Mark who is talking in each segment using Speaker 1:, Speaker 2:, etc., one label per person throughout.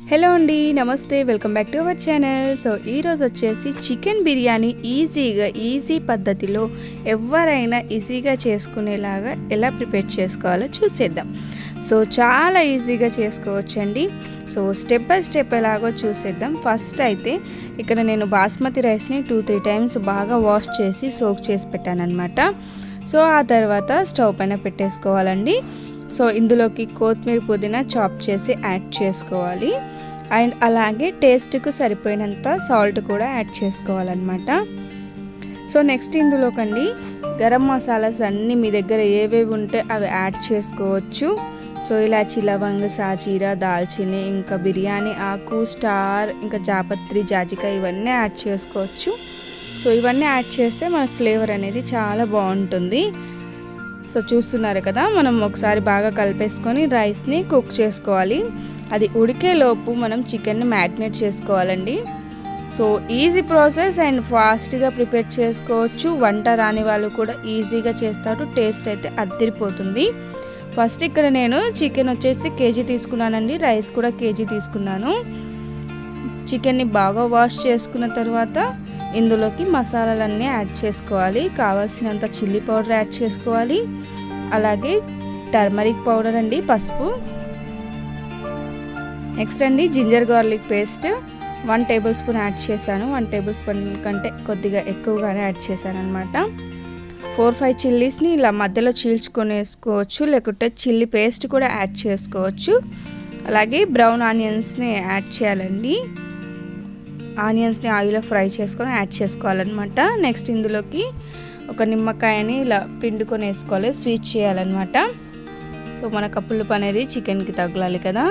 Speaker 1: Hello అండి, నమస్తే. Welcome back to our channel. So ఈరోజు వచ్చేసి చికెన్ బిర్యానీ ఈజీ పద్ధతిలో ఎవరైనా ఈజీగా చేసుకునేలాగా ఎలా ప్రిపేర్ చేసుకోవాలో చూసేద్దాం. సో చాలా ఈజీగా చేసుకోవచ్చండి. సో స్టెప్ బై స్టెప్ ఎలాగో చూసేద్దాం. ఫస్ట్ అయితే ఇక్కడ నేను బాస్మతి రైస్ని 2-3 టైమ్స్ బాగా వాష్ చేసి సోక్ చేసి పెట్టాను అనమాట. సో ఆ తర్వాత స్టవ్ పైన పెట్టేసుకోవాలండి. సో ఇందులోకి కొత్తిమీర పుదీనా చాప్ చేసి యాడ్ చేసుకోవాలి. అండ్ అలాగే టేస్ట్కు సరిపోయినంత సాల్ట్ కూడా యాడ్ చేసుకోవాలన్నమాట. సో నెక్స్ట్ ఇందులోకండి గరం మసాలాస్ అన్నీ మీ దగ్గర ఏవేవి ఉంటే అవి యాడ్ చేసుకోవచ్చు. సో ఇలాచి, లవంగ, సాజీరా, దాల్చిని, ఇంకా బిర్యానీ ఆకు, స్టార్, ఇంకా జాపత్రి, జాజికాయ ఇవన్నీ యాడ్ చేసుకోవచ్చు. సో ఇవన్నీ యాడ్ చేస్తే మనకు ఫ్లేవర్ అనేది చాలా బాగుంటుంది. సో చూస్తున్నారు కదా, మనం ఒకసారి బాగా కలిపేసుకొని రైస్ని కుక్ చేసుకోవాలి. అది ఉడికేలోపు మనం చికెన్ని మ్యాగ్నేట్ చేసుకోవాలండి. సో ఈజీ ప్రాసెస్ అండ్ ఫాస్ట్గా ప్రిపేర్ చేసుకోవచ్చు. వంట రాని వాళ్ళు కూడా ఈజీగా చేస్తారు. టేస్ట్ అయితే అదిరిపోతుంది. ఫస్ట్ ఇక్కడ నేను చికెన్ వచ్చేసి కేజీ తీసుకున్నానండి. రైస్ కూడా కేజీ తీసుకున్నాను. చికెన్ని బాగా వాష్ చేసుకున్న తర్వాత ఇందులోకి మసాలాలన్నీ యాడ్ చేసుకోవాలి. కావాల్సినంత చిల్లీ పౌడర్ యాడ్ చేసుకోవాలి. అలాగే టర్మరిక్ పౌడర్ అండి, పసుపు. నెక్స్ట్ అండి ginger garlic paste 1 tablespoon add చేశాను. 1 టేబుల్ స్పూన్ కంటే కొద్దిగా ఎక్కువగానే యాడ్ చేశాను అనమాట. 4-5 చిల్లీస్ని ఇలా మధ్యలో చీల్చుకొని వేసుకోవచ్చు, లేకుంటే చిల్లీ పేస్ట్ కూడా యాడ్ చేసుకోవచ్చు. అలాగే బ్రౌన్ ఆనియన్స్ని యాడ్ చేయాలండి. ఆనియన్స్ని ఆయిల్లో ఫ్రై చేసుకొని యాడ్ చేసుకోవాలన్నమాట. నెక్స్ట్ ఇందులోకి ఒక నిమ్మకాయని ఇలా పిండుకొని వేసుకోవాలి, స్వీట్ చేయాలన్నమాట. సో మన పులుపు అనేది చికెన్కి తగలాలి కదా.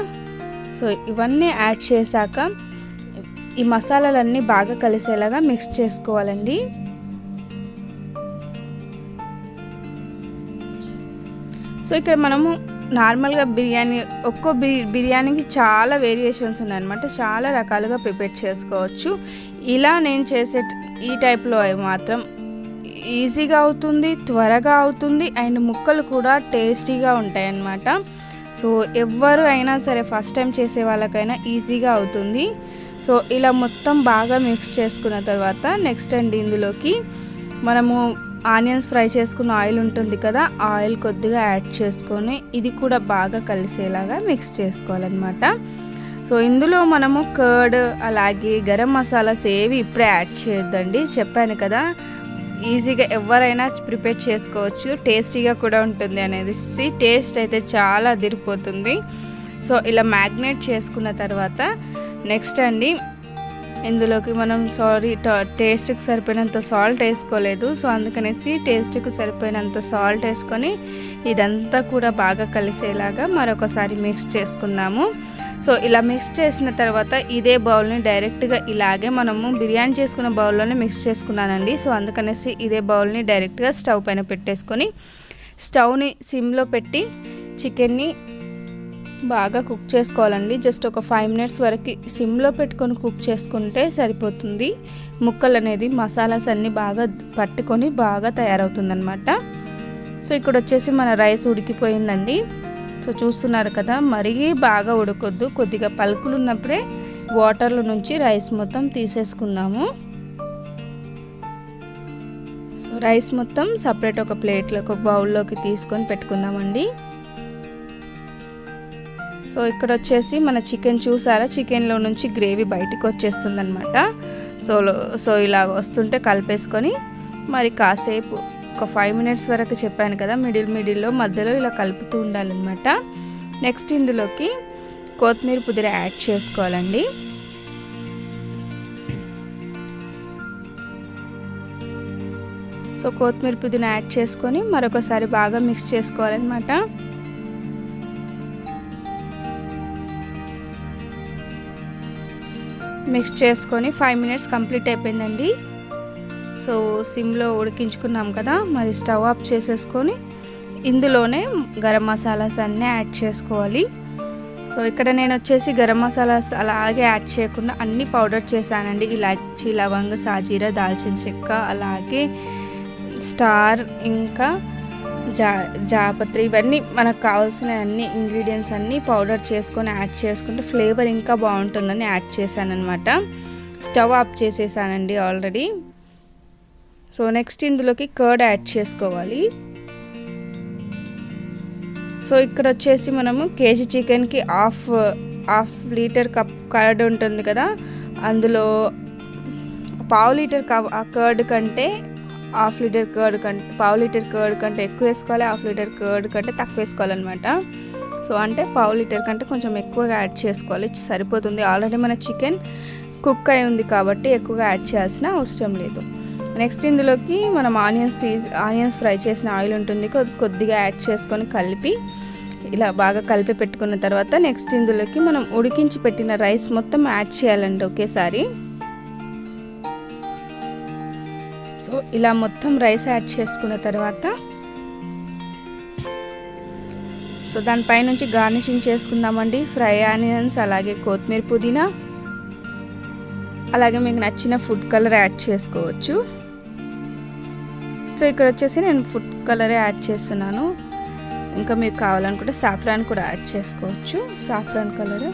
Speaker 1: సో ఇవన్నీ యాడ్ చేశాక ఈ మసాలాలన్నీ బాగా కలిసేలాగా మిక్స్ చేసుకోవాలండి. సో ఇక్కడ మనము నార్మల్గా ఒక్కో బిర్యానీకి చాలా వేరియేషన్స్ ఉన్నాయన్నమాట. చాలా రకాలుగా ప్రిపేర్ చేసుకోవచ్చు. ఇలా నేను చేసే ఈ టైప్లో మాత్రం ఈజీగా అవుతుంది, త్వరగా అవుతుంది, అండ్ ముక్కలు కూడా టేస్టీగా ఉంటాయి అన్నమాట. సో ఎవరు అయినా సరే ఫస్ట్ టైం చేసే వాళ్ళకైనా ఈజీగా అవుతుంది. సో ఇలా మొత్తం బాగా మిక్స్ చేసుకున్న తర్వాత నెక్స్ట్ అండి ఇందులోకి మనము ఆనియన్స్ ఫ్రై చేసుకున్న ఆయిల్ ఉంటుంది కదా, ఆయిల్ కొద్దిగా యాడ్ చేసుకొని ఇది కూడా బాగా కలిసేలాగా మిక్స్ చేసుకోవాలన్నమాట. సో ఇందులో మనము కర్డ్ అలాగే గరం మసాలాస్ ఏవి ఇప్పుడే యాడ్ చేయొద్దండి. చెప్పాను కదా, ఈజీగా ఎవరైనా ప్రిపేర్ చేసుకోవచ్చు, టేస్టీగా కూడా ఉంటుంది అనేది. టేస్ట్ అయితే చాలా అదిరిపోతుంది. సో ఇలా మ్యాగ్నేట్ చేసుకున్న తర్వాత నెక్స్ట్ అండి ఇందులోకి మనం టేస్ట్కి సరిపోయినంత సాల్ట్ వేసుకోలేదు. సో అందుకనేసి టేస్ట్కి సరిపోయినంత సాల్ట్ వేసుకొని ఇదంతా కూడా బాగా కలిసేలాగా మరొకసారి మిక్స్ చేసుకుందాము. సో ఇలా మిక్స్ చేసిన తర్వాత ఇదే బౌల్ని డైరెక్ట్గా ఇలాగే మనము బిర్యానీ చేసుకున్న బౌల్లోనే మిక్స్ చేసుకున్నానండి. సో అందుకనేసి ఇదే బౌల్ని డైరెక్ట్గా స్టవ్ పైన పెట్టేసుకొని స్టవ్ని సిమ్లో పెట్టి చికెన్ని బాగా కుక్ చేసుకోవాలండి. జస్ట్ ఒక 5 మినిట్స్ వరకు సిమ్లో పెట్టుకొని కుక్ చేసుకుంటే సరిపోతుంది. ముక్కలు అనేది మసాలాస్ అన్నీ బాగా పట్టుకొని బాగా తయారవుతుందన్నమాట. సో ఇక్కడ వచ్చేసి మన రైస్ ఉడికిపోయిందండి. సో చూస్తున్నారు కదా, మరీ బాగా ఉడకొద్దు, కొద్దిగా పలుకులు ఉన్నప్పుడే వాటర్లో నుంచి రైస్ మొత్తం తీసేసుకుందాము. సో రైస్ మొత్తం సపరేట్ ఒక ప్లేట్లో ఒక బౌల్లోకి తీసుకొని పెట్టుకుందామండి. సో ఇక్కడ వచ్చేసి మన చికెన్ చూసారా, చికెన్లో నుంచి గ్రేవీ బయటికి వచ్చేస్తుంది అనమాట. సో ఇలా వస్తుంటే కలిపేసుకొని మరి కాసేపు ఒక 5 మినిట్స్ వరకు చెప్పాను కదా, మిడిల్లో మధ్యలో ఇలా కలుపుతూ ఉండాలన్నమాట. నెక్స్ట్ ఇందులోకి కొత్తిమీర పుదీనా యాడ్ చేసుకోవాలండి. సో కొత్తిమీర పుదీనా యాడ్ చేసుకొని మరొకసారి బాగా మిక్స్ చేసుకోవాలన్నమాట. మిక్స్ చేసుకొని 5 మినిట్స్ కంప్లీట్ అయిపోయిందండి. సో సిమ్లో ఉడికించుకున్నాం కదా, మరి స్టవ్ ఆఫ్ చేసేసుకొని ఇందులోనే గరం మసాలాస్ అన్నీ యాడ్ చేసుకోవాలి. సో ఇక్కడ నేను వచ్చేసి గరం మసాలాస్ అలాగే యాడ్ చేయకుండా అన్ని పౌడర్ చేశానండి. ఇలాచి, లవంగ, సాజీరా, దాల్చిన చెక్క, అలాగే స్టార్, ఇంకా జాపత్రి ఇవన్నీ మనకు కావాల్సిన అన్ని ఇంగ్రీడియంట్స్ అన్నీ పౌడర్ చేసుకొని యాడ్ చేసుకుంటే ఫ్లేవర్ ఇంకా బాగుంటుందని యాడ్ చేశాను అనమాట. స్టవ్ ఆఫ్ చేసేసానండి ఆల్రెడీ. సో నెక్స్ట్ ఇందులోకి కర్డ్ యాడ్ చేసుకోవాలి. సో ఇక్కడ వచ్చేసి మనము కేజీ చికెన్కి హాఫ్ లీటర్ కర్డ్ ఉంటుంది కదా, అందులో పావు లీటర్ కర్డ్ కంటే హాఫ్ లీటర్ కర్డ్ కంటే పావు లీటర్ కర్డ్ కంటే ఎక్కువ వేసుకోవాలి, హాఫ్ లీటర్ కర్డ్ కంటే తక్కువ వేసుకోవాలన్నమాట. సో అంటే పావు లీటర్ కంటే కొంచెం ఎక్కువగా యాడ్ చేసుకోవాలి, సరిపోతుంది. ఆల్రెడీ మన చికెన్ కుక్ అయి ఉంది కాబట్టి ఎక్కువగా యాడ్ చేయాల్సిన అవసరం లేదు. నెక్స్ట్ ఇందులోకి మనం ఆనియన్స్ ఫ్రై చేసిన ఆయిల్ ఉంటుంది, కొద్దిగా యాడ్ చేసుకొని కలిపి ఇలా బాగా కలిపి పెట్టుకున్న తర్వాత నెక్స్ట్ ఇందులోకి మనం ఉడికించి పెట్టిన రైస్ మొత్తం యాడ్ చేయాలండి ఒకేసారి. సో ఇలా మొత్తం రైస్ యాడ్ చేసుకున్న తర్వాత సో దానిపై నుంచి గార్నిషింగ్ చేసుకుందామండి. ఫ్రై ఆనియన్స్, అలాగే కొత్తిమీర, పుదీనా, అలాగే మీకు నచ్చిన ఫుడ్ కలర్ యాడ్ చేసుకోవచ్చు. సో ఇక్కడ వచ్చేసి నేను ఫుడ్ కలరే యాడ్ చేస్తున్నాను. ఇంకా మీరు కావాలనుకుంటే సాఫ్రాన్ కూడా యాడ్ చేసుకోవచ్చు, సాఫ్రాన్ కలర్.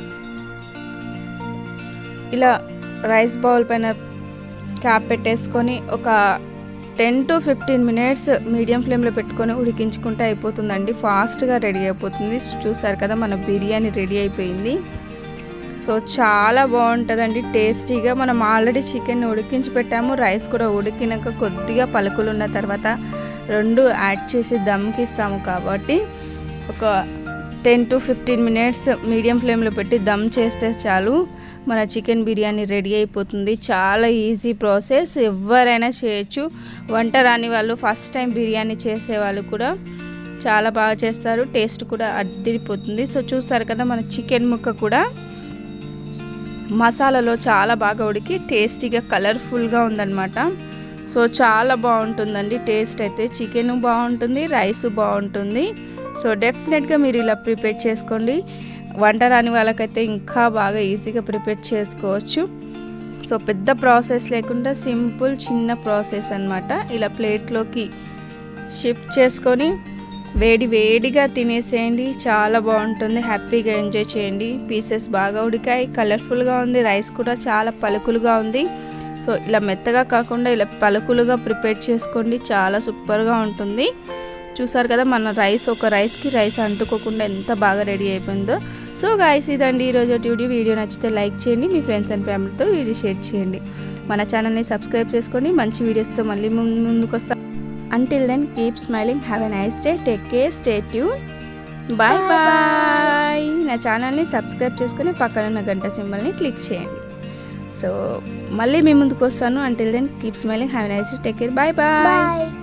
Speaker 1: ఇలా రైస్ బౌల్ పైన క్యాప్ పెట్టేసుకొని ఒక 10 to 15 minutes మీడియం ఫ్లేమ్లో పెట్టుకొని ఉడికించుకుంటే అయిపోతుందండి. ఫాస్ట్గా రెడీ అయిపోతుంది. చూసారు కదా మన బిర్యానీ రెడీ అయిపోయింది. సో చాలా బాగుంటుందండి టేస్టీగా. మనం ఆల్రెడీ చికెన్ ఉడికించి పెట్టాము, రైస్ కూడా ఉడికినాక కొద్దిగా పలుకులు ఉన్న తర్వాత రెండు యాడ్ చేసి దమ్కి ఇస్తాము కాబట్టి ఒక 10 to 15 minutes మీడియం ఫ్లేమ్లో పెట్టి దమ్ చేస్తే చాలు, మన చికెన్ బిర్యానీ రెడీ అయిపోతుంది. చాలా ఈజీ ప్రాసెస్, ఎవరైనా చేయొచ్చు. వంట రాని వాళ్ళు, ఫస్ట్ టైం బిర్యానీ చేసేవాళ్ళు కూడా చాలా బాగా చేస్తారు, టేస్ట్ కూడా అదిరిపోతుంది. సో చూసారు కదా మన చికెన్ ముక్క కూడా మసాలాలో చాలా బాగా ఉడికి టేస్టీగా కలర్ఫుల్గా ఉందన్నమాట. సో చాలా బాగుంటుందండి టేస్ట్ అయితే. చికెన్ బాగుంటుంది, రైస్ బాగుంటుంది. సో డెఫినెట్గా మీరు ఇలా ప్రిపేర్ చేసుకోండి. వంట రాని వాళ్ళకైతే ఇంకా బాగా ఈజీగా ప్రిపేర్ చేసుకోవచ్చు. సో పెద్ద ప్రాసెస్ లేకుండా సింపుల్ చిన్న ప్రాసెస్ అన్నమాట. ఇలా ప్లేట్లోకి షిఫ్ట్ చేసుకొని వేడిగా తినేసేయండి, చాలా బాగుంటుంది. హ్యాపీగా ఎంజాయ్ చేయండి. పీసెస్ బాగా ఉడికాయి, కలర్ఫుల్గా ఉంది, రైస్ కూడా చాలా పలుకులుగా ఉంది. సో ఇలా మెత్తగా కాకుండా ఇలా పలుకులుగా ప్రిపేర్ చేసుకోండి, చాలా సూపర్గా ఉంటుంది. చూసారు కదా మన ఒక రైస్కి రైస్ అంటుకోకుండా ఎంత బాగా రెడీ అయిపోయిందో. సో గైస్ ఇదండి ఈరోజు వీడియో నచ్చితే లైక్ చేయండి, మీ ఫ్రెండ్స్ అండ్ ఫ్యామిలీతో వీడియో షేర్ చేయండి. మన ఛానల్ని సబ్స్క్రైబ్ చేసుకోండి. మంచి వీడియోస్తో మళ్ళీ ముందుకు వస్తాం. Until then, keep smiling. Have a nice day. Take care. Stay tuned. Bye bye. నా ఛానల్ని సబ్స్క్రైబ్ చేసుకొని పక్కన ఉన్న గంట సింబల్ని క్లిక్ చేయండి. సో మళ్ళీ మీ ముందుకు వస్తాను. Until then, keep smiling. Have a nice day. Take care. Bye bye.